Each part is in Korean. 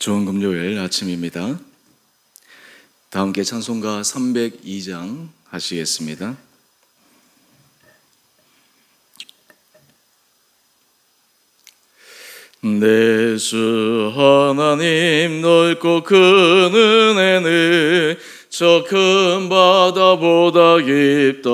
좋은 금요일 아침입니다. 다 함께 찬송가 302장 하시겠습니다. 내 주 하나님 넓고 큰 은혜는 저 큰 바다보다 깊다.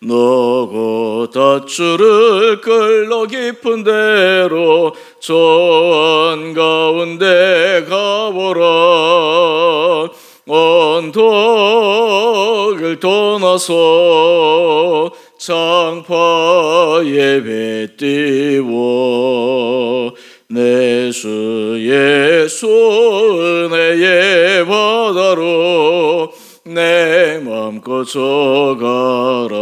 너고 닷줄을 끌러 깊은 데로 저 한가운데 가보라. 언덕을 떠나서 창파에 배 띄워 내 주 예수 은혜의 바다로 내 맘껏 져가라.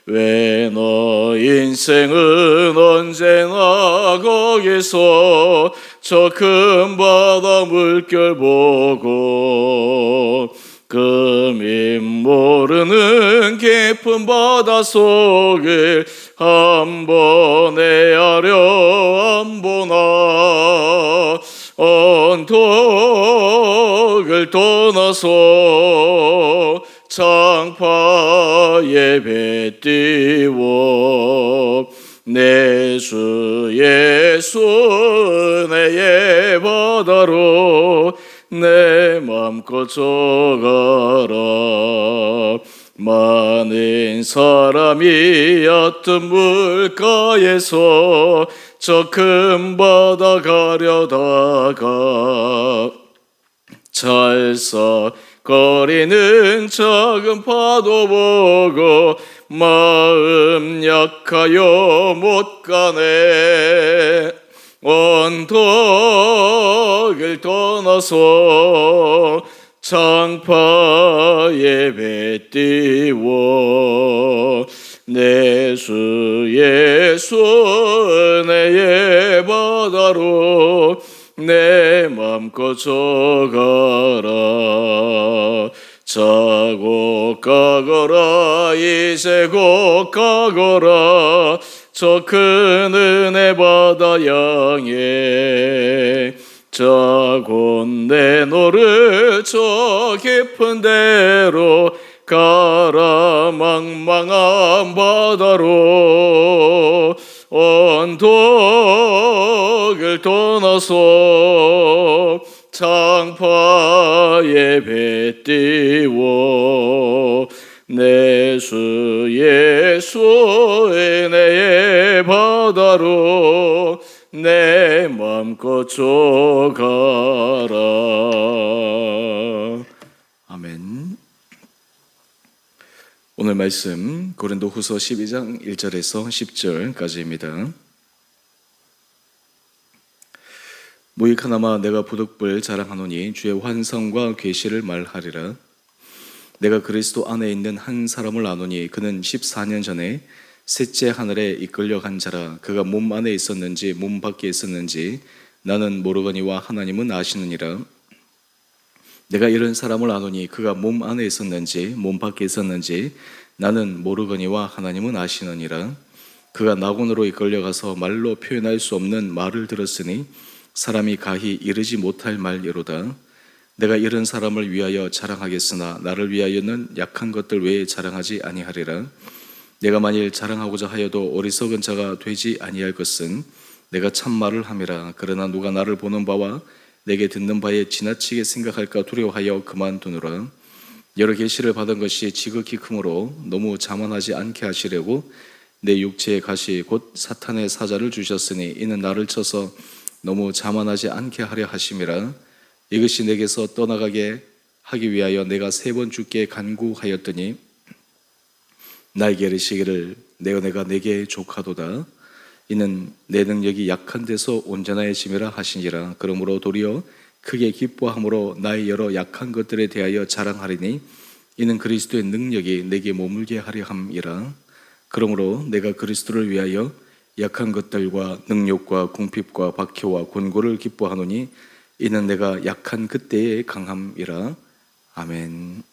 왜 너 인생은 언제나 거기서 저 큰 바다 물결 보고 금임 모르는 깊은 바다 속을 한 번에 하려 안 보나. 언덕을 떠나서 창파에 배 띄워 내 주 예수 은혜의 바다로 내 맘껏 져가라. 많은 사람이 얕은 물가에서 저 큰 바다 가려다가 찰싹거리는 작은 파도 보고 마음 약하여 못 가네. 언덕을 떠나서 창파에 배 띄워 내 주 예수 은혜의 바다로 내 맘껏 져가라. 자고 가거라 이제 곧 가거라. 저 큰 은혜 바다 향해 자고 내노를 저 깊은 데로 가라. 망망한 바다로 언덕을 떠나서 창파에 배 띄워 내 주 예수 은혜의 바다로 내 맘껏 져가라. 아멘. 오늘 말씀 고린도후서 12장 1절에서 10절까지입니다. 무익하나마 내가 부득불 자랑하노니 주의 환상과 계시를 말하리라. 내가 그리스도 안에 있는 한 사람을 아노니 그는 14년 전에 셋째 하늘에 이끌려 간 자라. 그가 몸 안에 있었는지 몸 밖에 있었는지 나는 모르거니와 하나님은 아시느니라. 내가 이런 사람을 아노니 그가 몸 안에 있었는지 몸 밖에 있었는지 나는 모르거니와 하나님은 아시느니라. 그가 낙원으로 이끌려가서 말로 표현할 수 없는 말을 들었으니 사람이 가히 이르지 못할 말이로다. 내가 이런 사람을 위하여 자랑하겠으나 나를 위하여는 약한 것들 외에 자랑하지 아니하리라. 내가 만일 자랑하고자 하여도 어리석은 자가 되지 아니할 것은 내가 참말을 함이라. 그러나 누가 나를 보는 바와 내게 듣는 바에 지나치게 생각할까 두려워하여 그만두노라. 여러 계시를 받은 것이 지극히 크므로 너무 자만하지 않게 하시려고 내 육체의 가시 곧 사탄의 사자를 주셨으니 이는 나를 쳐서 너무 자만하지 않게 하려 하심이라. 이것이 내게서 떠나가게 하기 위하여 내가 3번 주께 간구하였더니 나에게 이르시기를 내가 내게 족하도다. 이는 내 능력이 약한 데서 온전하여짐이라 하시니라. 그러므로 도리어 크게 기뻐함으로 나의 여러 약한 것들에 대하여 자랑하리니 이는 그리스도의 능력이 내게 머물게 하려 함이라. 그러므로 내가 그리스도를 위하여 약한 것들과 능력과 궁핍과 박해와 곤고를 기뻐하노니 이는 내가 약한 그때의 강함이라. 아멘.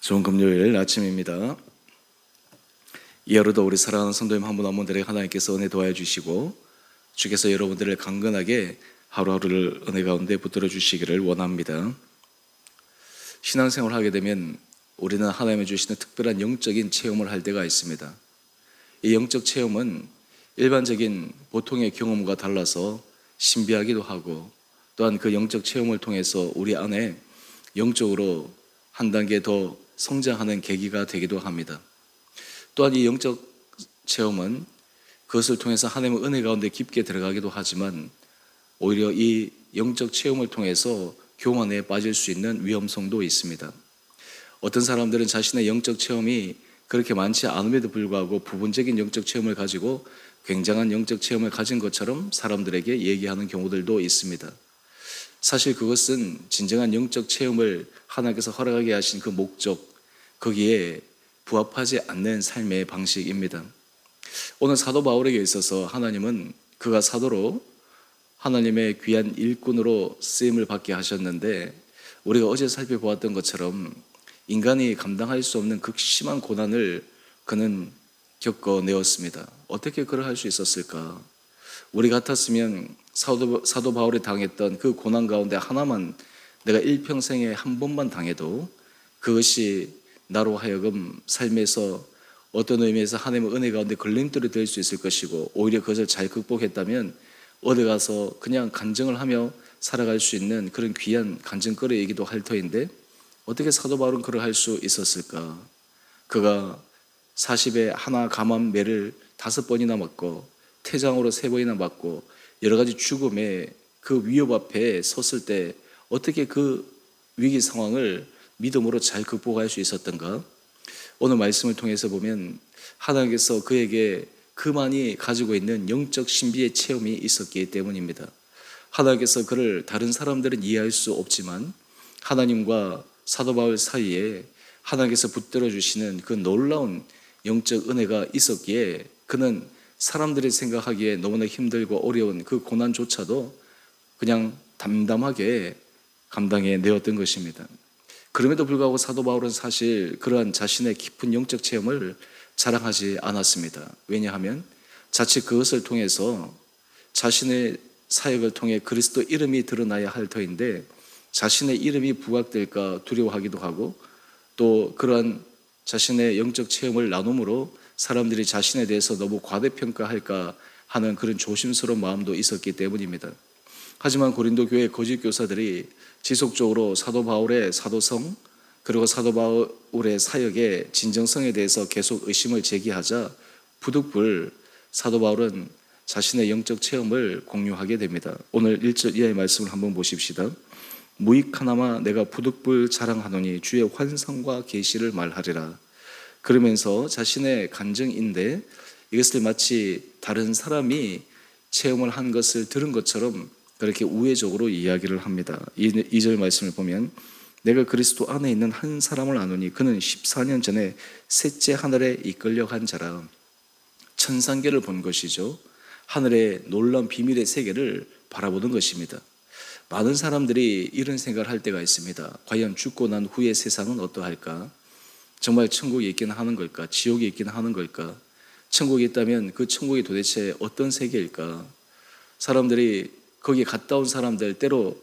좋은 금요일 아침입니다. 이 하루도 우리 사랑하는 성도님 한 분 한 분들에게 하나님께서 은혜 도와해 주시고 주께서 여러분들을 강건하게 하루하루를 은혜 가운데 붙들어 주시기를 원합니다. 신앙생활을 하게 되면 우리는 하나님이 주시는 특별한 영적인 체험을 할 때가 있습니다. 이 영적 체험은 일반적인 보통의 경험과 달라서 신비하기도 하고, 또한 그 영적 체험을 통해서 우리 안에 영적으로 한 단계 더 성장하는 계기가 되기도 합니다. 또한 이 영적 체험은 그것을 통해서 하나님의 은혜 가운데 깊게 들어가기도 하지만, 오히려 이 영적 체험을 통해서 교만에 빠질 수 있는 위험성도 있습니다. 어떤 사람들은 자신의 영적 체험이 그렇게 많지 않음에도 불구하고 부분적인 영적 체험을 가지고 굉장한 영적 체험을 가진 것처럼 사람들에게 얘기하는 경우들도 있습니다. 사실 그것은 진정한 영적 체험을 하나님께서 허락하게 하신 그 목적, 거기에 부합하지 않는 삶의 방식입니다. 오늘 사도 바울에게 있어서 하나님은 그가 사도로 하나님의 귀한 일꾼으로 쓰임을 받게 하셨는데, 우리가 어제 살펴보았던 것처럼 인간이 감당할 수 없는 극심한 고난을 그는 겪어내었습니다. 어떻게 그럴 수 있었을까? 우리 같았으면 사도 바울이 당했던 그 고난 가운데 하나만 내가 일평생에 한 번만 당해도 그것이 나로 하여금 삶에서 어떤 의미에서 하나님의 은혜 가운데 걸림돌이 될 수 있을 것이고, 오히려 그것을 잘 극복했다면 어디 가서 그냥 간증을 하며 살아갈 수 있는 그런 귀한 간증거리이기도 할 터인데, 어떻게 사도 바울은 그걸 할 수 있었을까? 그가 40에 하나 감한 매를 5번이나 맞고 태장으로 3번이나 맞고 여러 가지 죽음의 그 위협 앞에 섰을 때 어떻게 그 위기 상황을 믿음으로 잘 극복할 수 있었던가? 오늘 말씀을 통해서 보면 하나님께서 그에게 그만이 가지고 있는 영적 신비의 체험이 있었기 때문입니다. 하나님께서 그를 다른 사람들은 이해할 수 없지만 하나님과 사도 바울 사이에 하나님께서 붙들어 주시는 그 놀라운 영적 은혜가 있었기에 그는 사람들이 생각하기에 너무나 힘들고 어려운 그 고난조차도 그냥 담담하게 감당해 내었던 것입니다. 그럼에도 불구하고 사도 바울은 사실 그러한 자신의 깊은 영적 체험을 자랑하지 않았습니다. 왜냐하면 자칫 그것을 통해서 자신의 사역을 통해 그리스도 이름이 드러나야 할 터인데 자신의 이름이 부각될까 두려워하기도 하고, 또 그러한 자신의 영적 체험을 나눔으로 사람들이 자신에 대해서 너무 과대평가할까 하는 그런 조심스러운 마음도 있었기 때문입니다. 하지만 고린도 교회 거짓 교사들이 지속적으로 사도 바울의 사도성, 그리고 사도 바울의 사역의 진정성에 대해서 계속 의심을 제기하자 부득불 사도 바울은 자신의 영적 체험을 공유하게 됩니다. 오늘 1절 이하의 말씀을 한번 보십시다. 무익하나마 내가 부득불 자랑하노니 주의 환상과 계시를 말하리라. 그러면서 자신의 간증인데 이것을 마치 다른 사람이 체험을 한 것을 들은 것처럼 그렇게 우회적으로 이야기를 합니다. 2절 말씀을 보면 내가 그리스도 안에 있는 한 사람을 아노니 그는 14년 전에 셋째 하늘에 이끌려 간 자라. 천상계를 본 것이죠. 하늘의 놀라운 비밀의 세계를 바라보는 것입니다. 많은 사람들이 이런 생각을 할 때가 있습니다. 과연 죽고 난 후의 세상은 어떠할까? 정말 천국이 있긴 하는 걸까? 지옥이 있긴 하는 걸까? 천국이 있다면 그 천국이 도대체 어떤 세계일까? 사람들이 거기에 갔다 온 사람들, 때로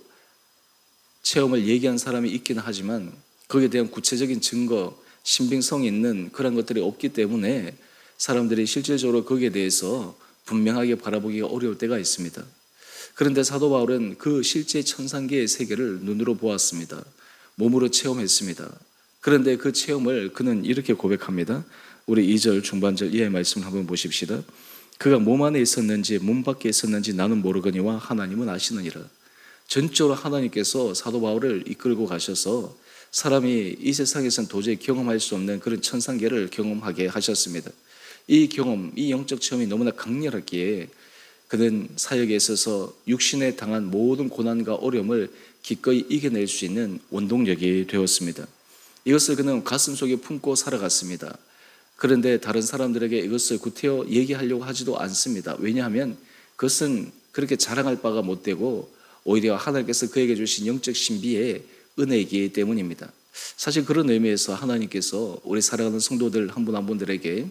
체험을 얘기한 사람이 있기는 하지만 거기에 대한 구체적인 증거, 신빙성이 있는 그런 것들이 없기 때문에 사람들이 실질적으로 거기에 대해서 분명하게 바라보기가 어려울 때가 있습니다. 그런데 사도 바울은 그 실제 천상계의 세계를 눈으로 보았습니다. 몸으로 체험했습니다. 그런데 그 체험을 그는 이렇게 고백합니다. 우리 2절 중반절 이하의 말씀을 한번 보십시다. 그가 몸 안에 있었는지 몸 밖에 있었는지 나는 모르거니와 하나님은 아시느니라. 전적으로 하나님께서 사도 바울을 이끌고 가셔서 사람이 이 세상에서는 도저히 경험할 수 없는 그런 천상계를 경험하게 하셨습니다. 이 경험, 이 영적 체험이 너무나 강렬하기에 그는 사역에 있어서 육신에 당한 모든 고난과 어려움을 기꺼이 이겨낼 수 있는 원동력이 되었습니다. 이것을 그는 가슴속에 품고 살아갔습니다. 그런데 다른 사람들에게 이것을 구태여 얘기하려고 하지도 않습니다. 왜냐하면 그것은 그렇게 자랑할 바가 못 되고 오히려 하나님께서 그에게 주신 영적 신비의 은혜이기 때문입니다. 사실 그런 의미에서 하나님께서 우리 살아가는 성도들 한 분 한 분들에게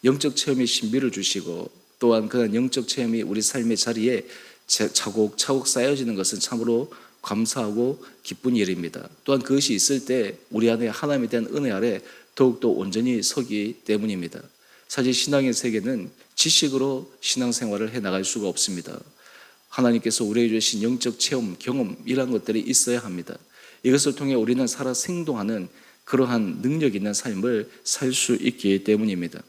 영적 체험의 신비를 주시고 또한 그런 영적 체험이 우리 삶의 자리에 차곡차곡 쌓여지는 것은 참으로 감사하고 기쁜 일입니다. 또한 그것이 있을 때 우리 안에 하나님에 대한 은혜 아래 더욱더 온전히 서기 때문입니다. 사실 신앙의 세계는 지식으로 신앙생활을 해나갈 수가 없습니다. 하나님께서 우리에게 주신 영적 체험, 경험 이런 것들이 있어야 합니다. 이것을 통해 우리는 살아 생동하는 그러한 능력 있는 삶을 살 수 있기 때문입니다.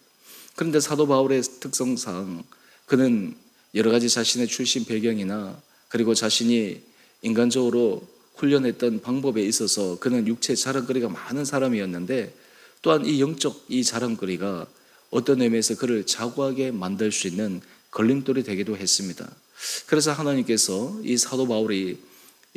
그런데 사도 바울의 특성상 그는 여러 가지 자신의 출신 배경이나 그리고 자신이 인간적으로 훈련했던 방법에 있어서 그는 육체 자랑거리가 많은 사람이었는데 또한 이 영적 이 자랑거리가 어떤 의미에서 그를 자고하게 만들 수 있는 걸림돌이 되기도 했습니다. 그래서 하나님께서 이 사도 바울이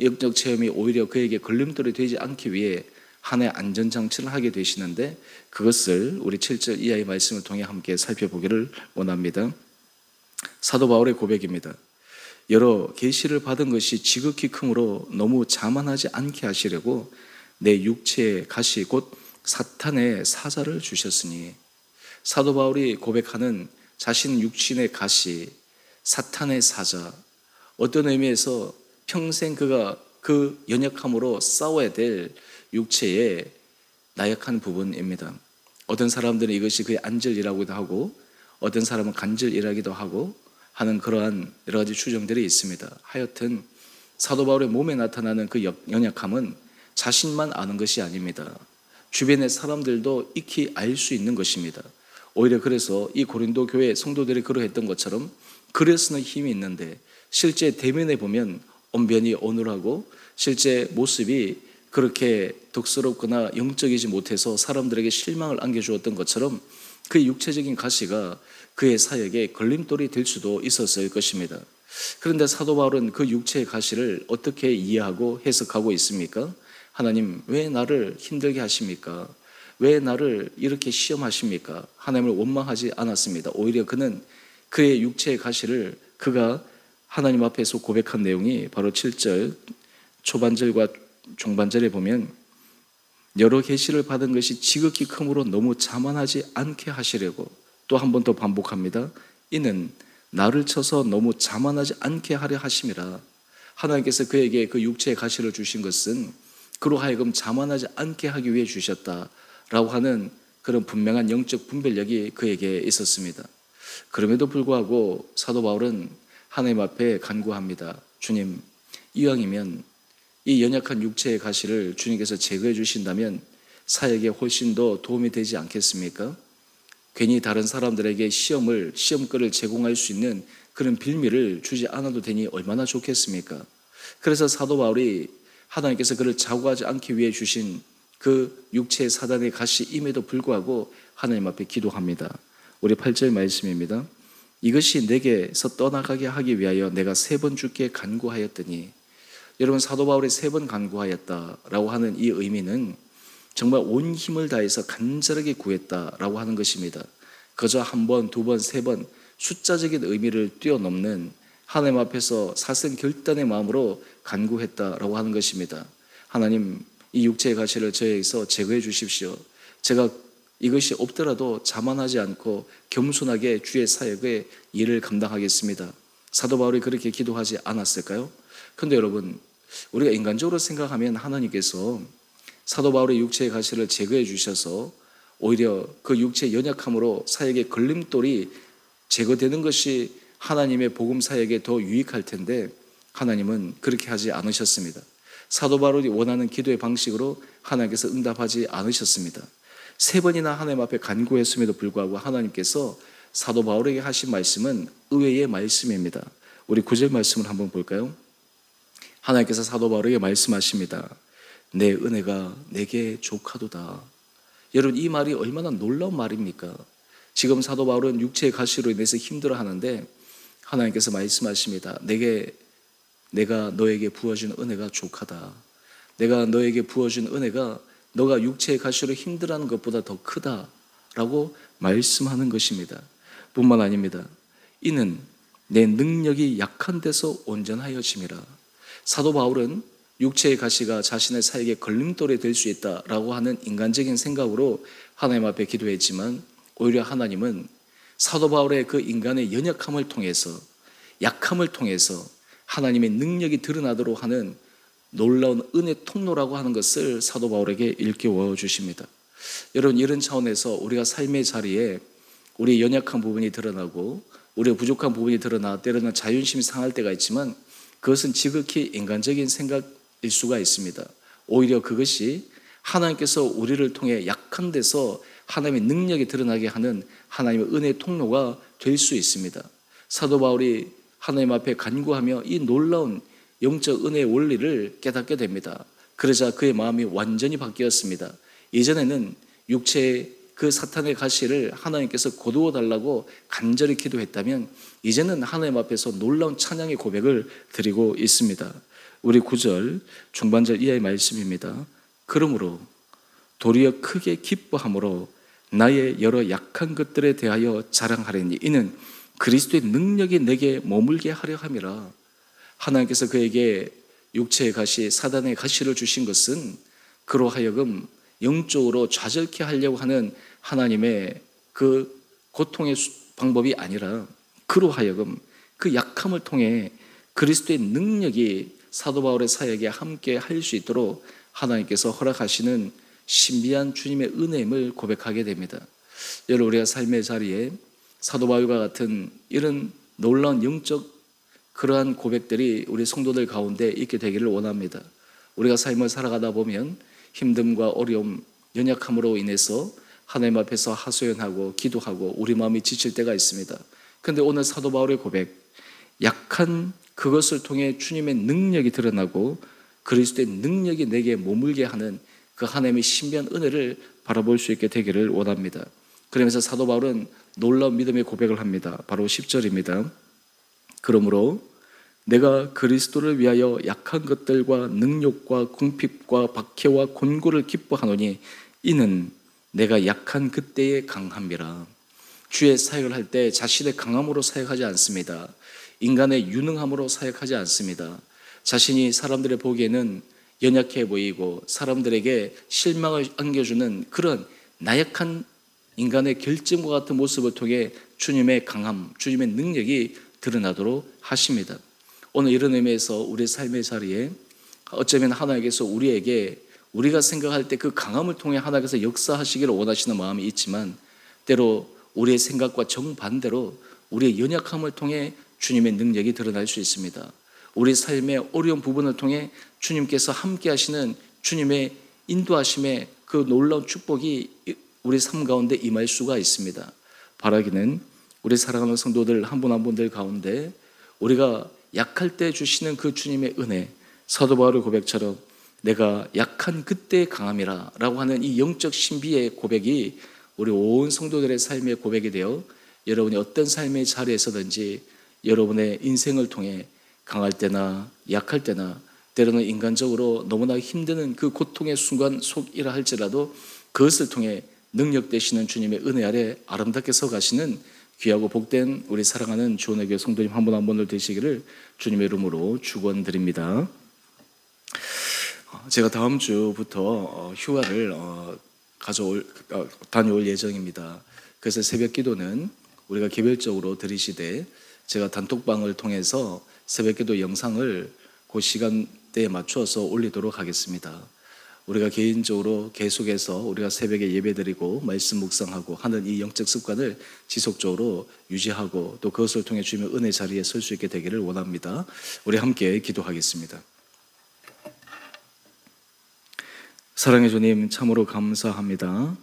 영적 체험이 오히려 그에게 걸림돌이 되지 않기 위해 하나의 안전장치를 하게 되시는데 그것을 우리 7절 이하의 말씀을 통해 함께 살펴보기를 원합니다. 사도 바울의 고백입니다. 여러 계시를 받은 것이 지극히 크므로 너무 자만하지 않게 하시려고 내 육체의 가시 곧 사탄의 사자를 주셨으니, 사도 바울이 고백하는 자신 육신의 가시, 사탄의 사자, 어떤 의미에서 평생 그가 그 연약함으로 싸워야 될 육체의 나약한 부분입니다. 어떤 사람들은 이것이 그의 안절이라고도 하고 어떤 사람은 간절이라기도 하고 하는 그러한 여러 가지 추정들이 있습니다. 하여튼 사도 바울의 몸에 나타나는 그 연약함은 자신만 아는 것이 아닙니다. 주변의 사람들도 익히 알 수 있는 것입니다. 오히려 그래서 이 고린도 교회 성도들이 그러했던 것처럼 글에 쓰는 힘이 있는데 실제 대면에 보면 언변이 어눌하고 실제 모습이 그렇게 독스럽거나 영적이지 못해서 사람들에게 실망을 안겨주었던 것처럼 그 육체적인 가시가 그의 사역에 걸림돌이 될 수도 있었을 것입니다. 그런데 사도 바울은 그 육체의 가시를 어떻게 이해하고 해석하고 있습니까? 하나님, 왜 나를 힘들게 하십니까? 왜 나를 이렇게 시험하십니까? 하나님을 원망하지 않았습니다. 오히려 그는 그의 육체의 가시를 그가 하나님 앞에서 고백한 내용이 바로 7절 초반절과 중반절에 보면 여러 계시를 받은 것이 지극히 크므로 너무 자만하지 않게 하시려고, 또 한 번 더 반복합니다. 이는 나를 쳐서 너무 자만하지 않게 하려 하심이라. 하나님께서 그에게 그 육체의 가시를 주신 것은 그로 하여금 자만하지 않게 하기 위해 주셨다라고 하는 그런 분명한 영적 분별력이 그에게 있었습니다. 그럼에도 불구하고 사도 바울은 하나님 앞에 간구합니다. 주님, 이왕이면 이 연약한 육체의 가시를 주님께서 제거해 주신다면 사역에 훨씬 더 도움이 되지 않겠습니까? 괜히 다른 사람들에게 시험거리를 제공할 수 있는 그런 빌미를 주지 않아도 되니 얼마나 좋겠습니까? 그래서 사도 바울이 하나님께서 그를 자고하지 않기 위해 주신 그 육체의 사단의 가시임에도 불구하고 하나님 앞에 기도합니다. 우리 8절 말씀입니다. 이것이 내게서 떠나가게 하기 위하여 내가 3번 주께 간구하였더니, 여러분 사도 바울이 3번 간구하였다라고 하는 이 의미는 정말 온 힘을 다해서 간절하게 구했다라고 하는 것입니다. 그저 1번, 2번, 3번 숫자적인 의미를 뛰어넘는 하나님 앞에서 사생결단의 마음으로 간구했다라고 하는 것입니다. 하나님, 이 육체의 가시를 저에게서 제거해 주십시오. 제가 이것이 없더라도 자만하지 않고 겸손하게 주의 사역의 일을 감당하겠습니다. 사도 바울이 그렇게 기도하지 않았을까요? 그런데 여러분, 우리가 인간적으로 생각하면 하나님께서 사도 바울의 육체의 가시를 제거해 주셔서 오히려 그 육체의 연약함으로 사역의 걸림돌이 제거되는 것이 하나님의 복음 사역에 더 유익할 텐데 하나님은 그렇게 하지 않으셨습니다. 사도 바울이 원하는 기도의 방식으로 하나님께서 응답하지 않으셨습니다. 3번이나 하나님 앞에 간구했음에도 불구하고 하나님께서 사도 바울에게 하신 말씀은 의외의 말씀입니다. 우리 9절 말씀을 한번 볼까요? 하나님께서 사도 바울에게 말씀하십니다. 내 은혜가 내게 족하도다. 여러분, 이 말이 얼마나 놀라운 말입니까? 지금 사도 바울은 육체의 가시로 인해서 힘들어하는데 하나님께서 말씀하십니다. 내가 너에게 부어준 은혜가 족하다. 내가 너에게 부어준 은혜가 너가 육체의 가시로 힘들어하는 것보다 더 크다라고 말씀하는 것입니다. 뿐만 아닙니다. 이는 내 능력이 약한 데서 온전하여짐이라. 사도 바울은 육체의 가시가 자신의 사역에 걸림돌이 될 수 있다라고 하는 인간적인 생각으로 하나님 앞에 기도했지만 오히려 하나님은 사도 바울의 그 인간의 연약함을 통해서, 약함을 통해서 하나님의 능력이 드러나도록 하는 놀라운 은혜 통로라고 하는 것을 사도 바울에게 일깨워 주십니다. 여러분, 이런 차원에서 우리가 삶의 자리에 우리의 연약한 부분이 드러나고 우리의 부족한 부분이 드러나 때로는 자존심이 상할 때가 있지만 그것은 지극히 인간적인 생각일 수가 있습니다. 오히려 그것이 하나님께서 우리를 통해 약한 데서 하나님의 능력이 드러나게 하는 하나님의 은혜의 통로가 될 수 있습니다. 사도 바울이 하나님 앞에 간구하며 이 놀라운 영적 은혜의 원리를 깨닫게 됩니다. 그러자 그의 마음이 완전히 바뀌었습니다. 이전에는 육체의 그 사탄의 가시를 하나님께서 거두어 달라고 간절히 기도했다면 이제는 하나님 앞에서 놀라운 찬양의 고백을 드리고 있습니다. 우리 9절 중반절 이하의 말씀입니다. 그러므로 도리어 크게 기뻐함으로 나의 여러 약한 것들에 대하여 자랑하리니 이는 그리스도의 능력이 내게 머물게 하려 함이라. 하나님께서 그에게 육체의 가시, 사단의 가시를 주신 것은 그로 하여금 영적으로 좌절케 하려고 하는 하나님의 그 고통의 방법이 아니라 그로 하여금 그 약함을 통해 그리스도의 능력이 사도 바울의 사역에 함께 할 수 있도록 하나님께서 허락하시는 신비한 주님의 은혜임을 고백하게 됩니다. 여러분, 우리가 삶의 자리에 사도 바울과 같은 이런 놀라운 영적 그러한 고백들이 우리 성도들 가운데 있게 되기를 원합니다. 우리가 삶을 살아가다 보면 힘듦과 어려움, 연약함으로 인해서 하나님 앞에서 하소연하고 기도하고 우리 마음이 지칠 때가 있습니다. 그런데 오늘 사도 바울의 고백, 약한 그것을 통해 주님의 능력이 드러나고 그리스도의 능력이 내게 머물게 하는 그 하나님의 신비한 은혜를 바라볼 수 있게 되기를 원합니다. 그러면서 사도 바울은 놀라운 믿음의 고백을 합니다. 바로 10절입니다. 그러므로 내가 그리스도를 위하여 약한 것들과 능욕과 궁핍과 박해와 곤고를 기뻐하노니 이는 내가 약한 그때의 강함이라. 주의 사역을 할 때 자신의 강함으로 사역하지 않습니다. 인간의 유능함으로 사역하지 않습니다. 자신이 사람들의 보기에는 연약해 보이고 사람들에게 실망을 안겨주는 그런 나약한 인간의 결점과 같은 모습을 통해 주님의 강함, 주님의 능력이 드러나도록 하십니다. 오늘 이런 의미에서 우리 삶의 자리에 어쩌면 하나님께서 우리에게 우리가 생각할 때 그 강함을 통해 하나님께서 역사하시기를 원하시는 마음이 있지만 때로 우리의 생각과 정반대로 우리의 연약함을 통해 주님의 능력이 드러날 수 있습니다. 우리 삶의 어려운 부분을 통해 주님께서 함께 하시는 주님의 인도하심의 그 놀라운 축복이 우리 삶 가운데 임할 수가 있습니다. 바라기는 우리 사랑하는 성도들 한 분 한 분들 가운데 우리가 약할 때 주시는 그 주님의 은혜, 사도 바울의 고백처럼 내가 약한 그때의 강함이라 라고 하는 이 영적 신비의 고백이 우리 온 성도들의 삶의 고백이 되어 여러분이 어떤 삶의 자리에서든지 여러분의 인생을 통해 강할 때나 약할 때나 때로는 인간적으로 너무나 힘드는 그 고통의 순간 속이라 할지라도 그것을 통해 능력 되시는 주님의 은혜 아래 아름답게 서가시는 귀하고 복된 우리 사랑하는 주원의 교회 성도님 한 분 한 분들 되시기를 주님의 이름으로 축원드립니다. 제가 다음 주부터 휴가를 다녀올 예정입니다. 그래서 새벽 기도는 우리가 개별적으로 드리시되 제가 단톡방을 통해서 새벽 기도 영상을 그 시간대에 맞추어서 올리도록 하겠습니다. 우리가 개인적으로 계속해서 우리가 새벽에 예배드리고 말씀 묵상하고 하는 이 영적 습관을 지속적으로 유지하고 또 그것을 통해 주님의 은혜 자리에 설 수 있게 되기를 원합니다. 우리 함께 기도하겠습니다. 사랑의 주님, 참으로 감사합니다.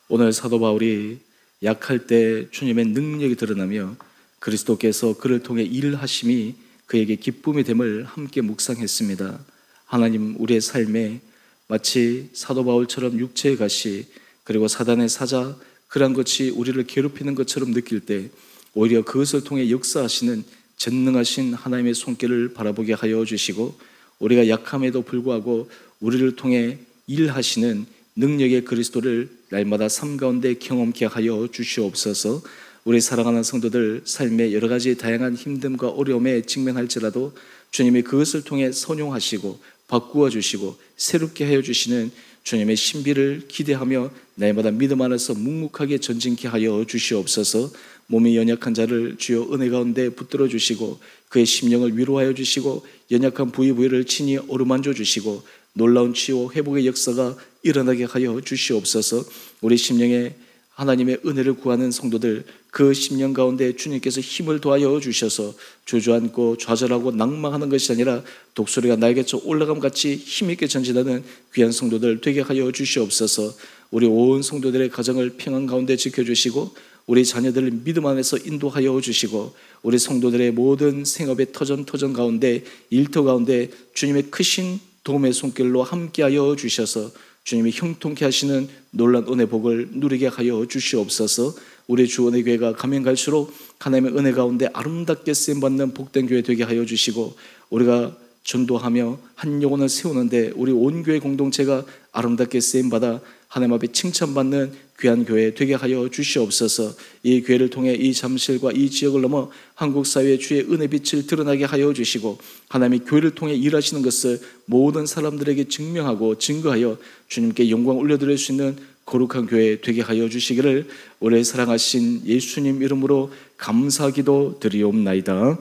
오늘 사도 바울이 약할 때 주님의 능력이 드러나며 그리스도께서 그를 통해 일하심이 그에게 기쁨이 됨을 함께 묵상했습니다. 하나님, 우리의 삶에 마치 사도 바울처럼 육체의 가시 그리고 사단의 사자 그런 것이 우리를 괴롭히는 것처럼 느낄 때 오히려 그것을 통해 역사하시는 전능하신 하나님의 손길을 바라보게 하여 주시고 우리가 약함에도 불구하고 우리를 통해 일하시는 능력의 그리스도를 날마다 삶 가운데 경험케 하여 주시옵소서. 우리 사랑하는 성도들 삶의 여러 가지 다양한 힘듦과 어려움에 직면할지라도 주님이 그것을 통해 선용하시고 바꾸어 주시고 새롭게 하여 주시는 주님의 신비를 기대하며 날마다 믿음 안에서 묵묵하게 전진케 하여 주시옵소서. 몸이 연약한 자를 주여 은혜 가운데 붙들어 주시고 그의 심령을 위로하여 주시고 연약한 부위를 친히 어루만져 주시고 놀라운 치유 회복의 역사가 일어나게 하여 주시옵소서. 우리 심령에 하나님의 은혜를 구하는 성도들, 그 심령 가운데 주님께서 힘을 더하여 주셔서 주저앉고 좌절하고 낭망하는 것이 아니라 독수리가 날개쳐 올라감 같이 힘있게 전진하는 귀한 성도들 되게 하여 주시옵소서. 우리 온 성도들의 가정을 평안 가운데 지켜주시고 우리 자녀들을 믿음 안에서 인도하여 주시고 우리 성도들의 모든 생업의 터전 가운데 일터 가운데 주님의 크신 도움의 손길로 함께하여 주셔서 주님이 형통케 하시는 놀란 은혜 복을 누리게 하여 주시옵소서. 우리 주원의 교회가 가면 갈수록 하나님의 은혜 가운데 아름답게 쓰임받는 복된 교회 되게 하여 주시고 우리가 전도하며 한 영혼을 세우는데 우리 온 교회 공동체가 아름답게 쓰임받아 하나님 앞에 칭찬받는 귀한 교회 되게 하여 주시옵소서. 이 교회를 통해 이 잠실과 이 지역을 넘어 한국 사회의 주의 은혜 빛을 드러나게 하여 주시고 하나님의 교회를 통해 일하시는 것을 모든 사람들에게 증명하고 증거하여 주님께 영광 올려드릴 수 있는 거룩한 교회 되게 하여 주시기를 우리 사랑하신 예수님 이름으로 감사기도 드리옵나이다.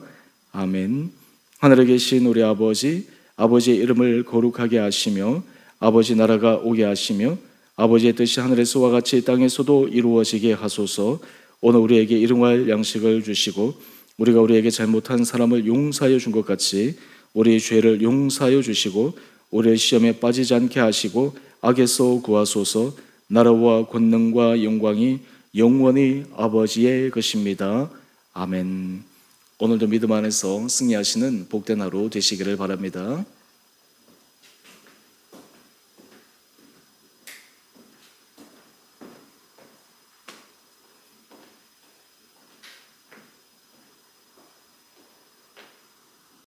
아멘. 하늘에 계신 우리 아버지, 아버지의 이름을 거룩하게 하시며 아버지 나라가 오게 하시며 아버지의 뜻이 하늘에서와 같이 땅에서도 이루어지게 하소서. 오늘 우리에게 일용할 양식을 주시고 우리가 우리에게 잘못한 사람을 용서하여 준 것 같이 우리의 죄를 용서하여 주시고 우리의 시험에 빠지지 않게 하시고 악에서 구하소서. 나라와 권능과 영광이 영원히 아버지의 것입니다. 아멘. 오늘도 믿음 안에서 승리하시는 복된 하루 되시기를 바랍니다.